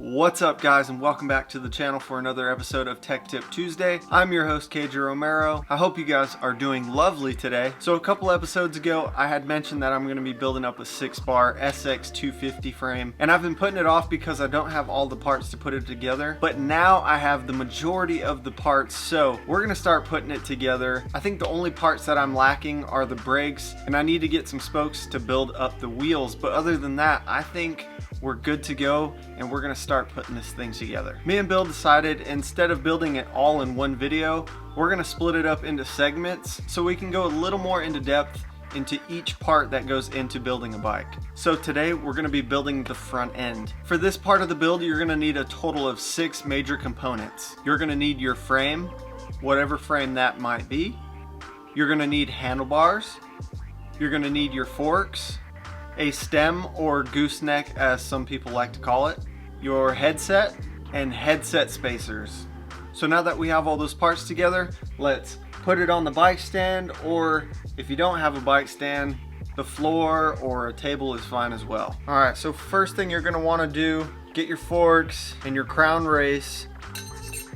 What's up guys, and welcome back to the channel for another episode of Tech Tip Tuesday. I'm your host KJ Romero. I hope you guys are doing lovely today. So a couple episodes ago I had mentioned that I'm going to be building up a 6-bar SX250 frame, and I've been putting it off because I don't have all the parts to put it together, but now I have the majority of the parts, so we're going to start putting it together. I think the only parts that I'm lacking are the brakes, and I need to get some spokes to build up the wheels, but other than that I think we're good to go, and we're gonna start putting this thing together. Me and Bill decided instead of building it all in one video, we're gonna split it up into segments so we can go a little more into depth into each part that goes into building a bike. So today we're gonna be building the front end. For this part of the build, you're gonna need a total of 6 major components. You're gonna need your frame, whatever frame that might be. You're gonna need handlebars. You're gonna need your forks, a stem or gooseneck as some people like to call it, your headset, and headset spacers. So now that we have all those parts together, let's put it on the bike stand, or if you don't have a bike stand, the floor or a table is fine as well. Alright, so first thing you're going to want to do, get your forks and your crown race,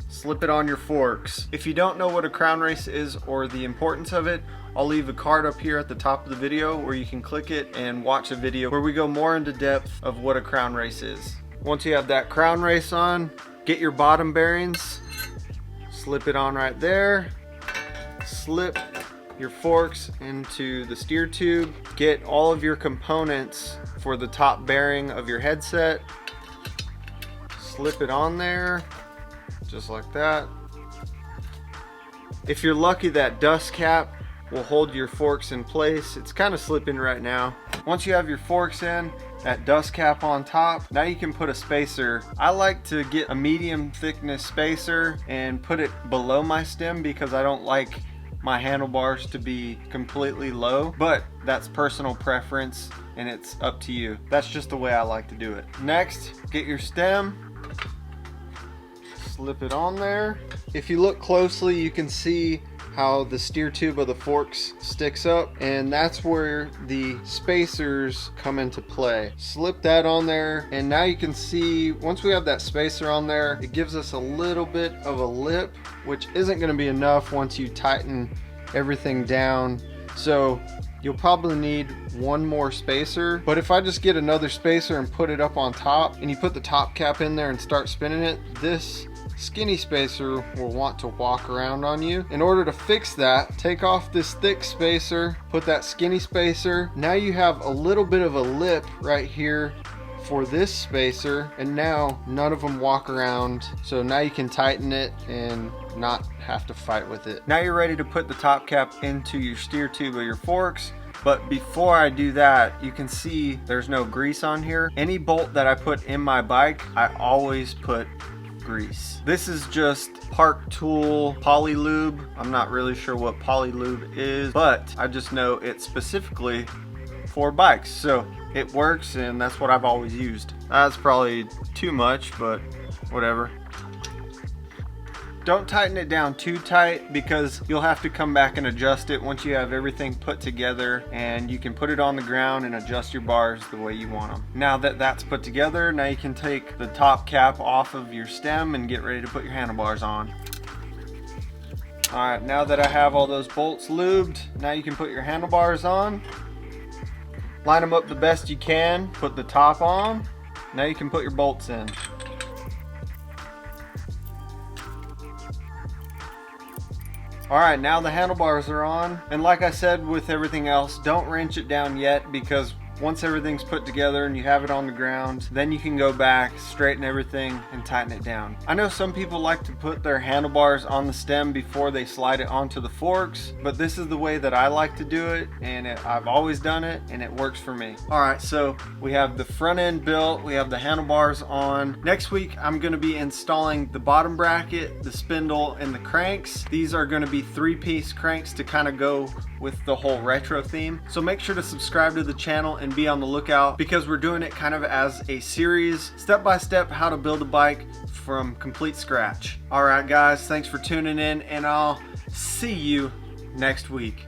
slip it on your forks. If you don't know what a crown race is or the importance of it, I'll leave a card up here at the top of the video where you can click it and watch a video where we go more into depth of what a crown race is. Once you have that crown race on, get your bottom bearings, slip it on right there, slip your forks into the steer tube, get all of your components for the top bearing of your headset, slip it on there, just like that. If you're lucky, that dust cap will hold your forks in place. It's kind of slipping right now. Once you have your forks in, that dust cap on top, now you can put a spacer. I like to get a medium thickness spacer and put it below my stem because I don't like my handlebars to be completely low, but that's personal preference and it's up to you. That's just the way I like to do it. Next, get your stem, slip it on there. If you look closely, you can see how the steer tube of the forks sticks up, and that's where the spacers come into play. Slip that on there, and now you can see once we have that spacer on there, it gives us a little bit of a lip, which isn't going to be enough once you tighten everything down. So you'll probably need one more spacer, but if I just get another spacer and put it up on top, and you put the top cap in there and start spinning it, this skinny spacer will want to walk around on you. In order to fix that, take off this thick spacer, put that skinny spacer. Now you have a little bit of a lip right here for this spacer, and now none of them walk around. So now you can tighten it and not have to fight with it. Now you're ready to put the top cap into your steer tube of your forks. But before I do that, you can see there's no grease on here. Any bolt that I put in my bike, I always put grease. This is just Park Tool PolyLube. I'm not really sure what PolyLube is, but I just know it's specifically for bikes, so it works, and that's what I've always used. That's probably too much, but whatever. Don't tighten it down too tight because you'll have to come back and adjust it once you have everything put together, and you can put it on the ground and adjust your bars the way you want them. Now that that's put together, now you can take the top cap off of your stem and get ready to put your handlebars on. Alright, now that I have all those bolts lubed, now you can put your handlebars on. Line them up the best you can, put the top on. Now you can put your bolts in. Alright, now the handlebars are on, and like I said with everything else, don't wrench it down yet, because once everything's put together and you have it on the ground, then you can go back, straighten everything, and tighten it down. I know some people like to put their handlebars on the stem before they slide it onto the forks, but this is the way that I like to do it, and I've always done it, and it works for me. Alright, so we have the front end built, we have the handlebars on. Next week, I'm going to be installing the bottom bracket, the spindle, and the cranks. These are going to be 3-piece cranks to kind of go with the whole retro theme. So make sure to subscribe to the channel and be on the lookout, because we're doing it kind of as a series, step by step, how to build a bike from complete scratch. Alright guys, thanks for tuning in, and I'll see you next week.